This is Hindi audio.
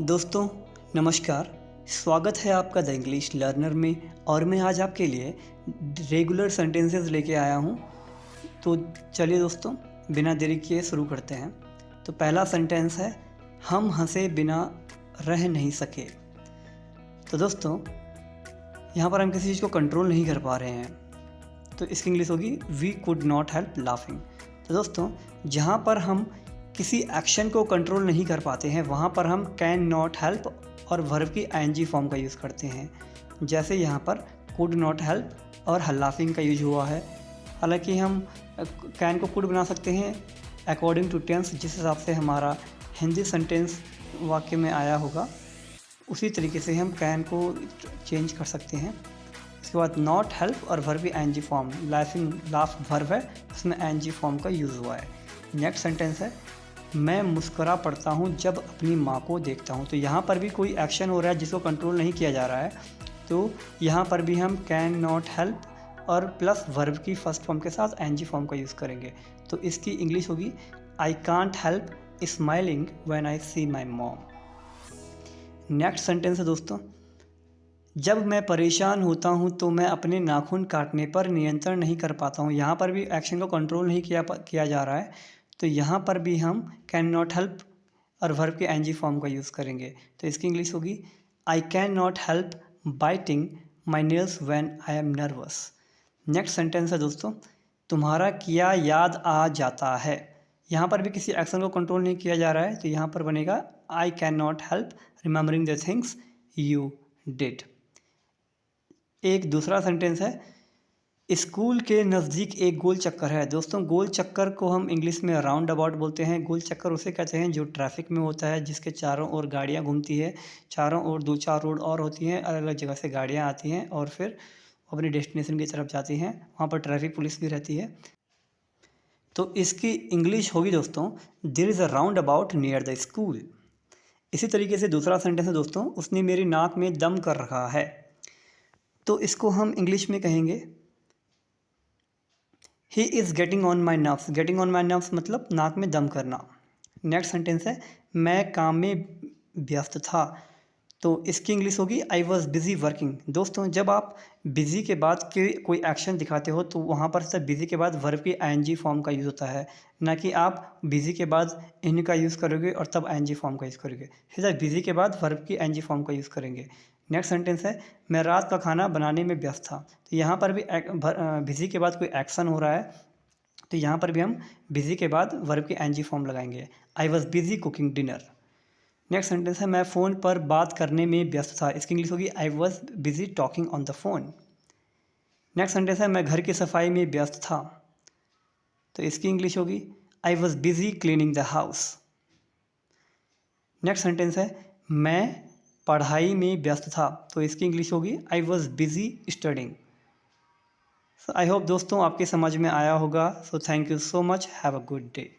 दोस्तों नमस्कार। स्वागत है आपका द इंग्लिश लर्नर में। और मैं आज आपके लिए रेगुलर सेंटेंसेस लेके आया हूँ। तो चलिए दोस्तों बिना देरी किए शुरू करते हैं। तो पहला सेंटेंस है, हम हंसे बिना रह नहीं सके। तो दोस्तों यहाँ पर हम किसी चीज़ को कंट्रोल नहीं कर पा रहे हैं, तो इसकी इंग्लिश होगी we could not help laughing. तो दोस्तों जहाँ पर हम किसी एक्शन को कंट्रोल नहीं कर पाते हैं वहाँ पर हम कैन नॉट हेल्प और वर्ब की आईएनजी फॉर्म का यूज़ करते हैं। जैसे यहाँ पर कुड नॉट हेल्प और लाफिंग का यूज हुआ है। हालांकि हम कैन को कुड बना सकते हैं अकॉर्डिंग टू टेंस, जिस हिसाब से हमारा हिंदी सेंटेंस वाक्य में आया होगा उसी तरीके से हम कैन को चेंज कर सकते हैं। इसके बाद नॉट हेल्प और वर्ब की ING form, laughing laugh verb है, उसमें आईएनजी फॉर्म का यूज़ हुआ है। नेक्स्ट सेंटेंस है, मैं मुस्कुरा पड़ता हूँ जब अपनी माँ को देखता हूँ। तो यहाँ पर भी कोई एक्शन हो रहा है जिसको कंट्रोल नहीं किया जा रहा है, तो यहाँ पर भी हम कैन नॉट हेल्प और प्लस वर्ब की फर्स्ट फॉर्म के साथ एनजी फॉर्म का यूज़ करेंगे। तो इसकी इंग्लिश होगी I can't help smiling when I C my mom. Next sentence है दोस्तों, जब मैं परेशान होता हूँ तो मैं अपने नाखून काटने पर नियंत्रण नहीं कर पाता हूँ। यहाँ पर भी एक्शन को कंट्रोल नहीं किया जा रहा है, तो यहाँ पर भी हम कैन नॉट हेल्प और वर्ब के एनजी फॉर्म का यूज़ करेंगे। तो इसकी इंग्लिश होगी I can not help biting my nails when I am nervous. Next sentence है दोस्तों, तुम्हारा किया याद आ जाता है। यहाँ पर भी किसी एक्शन को कंट्रोल नहीं किया जा रहा है, तो यहाँ पर बनेगा I can not help remembering the things you did. एक दूसरा सेंटेंस है, स्कूल के नज़दीक एक गोल चक्कर है। दोस्तों गोल चक्कर को हम इंग्लिश में राउंड अबाउट बोलते हैं। गोल चक्कर उसे कहते हैं जो ट्रैफिक में होता है, जिसके चारों ओर गाड़ियाँ घूमती है, चारों ओर दो चार रोड और होती हैं, अलग अलग जगह से गाड़ियाँ आती हैं और फिर अपनी डेस्टिनेशन की तरफ जाती हैं। वहाँ पर ट्रैफिक पुलिस भी रहती है। तो इसकी इंग्लिश होगी दोस्तों there is a roundabout near the school. इसी तरीके से दूसरा सेंटेंस है दोस्तों, उसने मेरी नाक में दम कर रखा है। तो इसको हम इंग्लिश में कहेंगे he is getting on my nerves. Getting on my nerves मतलब नाक में दम करना। नेक्स्ट सेंटेंस है, मैं काम में व्यस्त था। तो इसकी इंग्लिश होगी आई वॉज बिज़ी वर्किंग। दोस्तों जब आप बिज़ी के बाद कोई एक्शन दिखाते हो तो वहाँ पर सिर्फ बिज़ी के बाद वर्ब की आईएनजी फॉर्म का यूज़ होता है, ना कि आप बिज़ी के बाद इन का यूज़ करोगे और तब आईएनजी फॉर्म का यूज़ करोगे। सिर्फ बिज़ी के बाद वर्ब की आईएनजी फॉर्म का यूज़ करेंगे। नेक्स्ट सेंटेंस है, मैं रात का खाना बनाने में व्यस्त था। तो यहाँ पर भी बिज़ी के बाद कोई एक्शन हो रहा है, तो यहाँ पर भी हम बिज़ी के बाद वर्ब की आईएनजी फॉर्म लगाएंगे। I was busy cooking dinner. Next sentence है, मैं फ़ोन पर बात करने में व्यस्त था। इसकी इंग्लिश होगी I was busy talking on the phone. Next sentence है, मैं घर की सफाई में व्यस्त था। तो इसकी इंग्लिश होगी I was busy cleaning the house. Next sentence है, मैं पढ़ाई में व्यस्त था। तो इसकी इंग्लिश होगी I was busy studying. So I hope दोस्तों आपके समझ में आया होगा। So thank you so much, have a good day.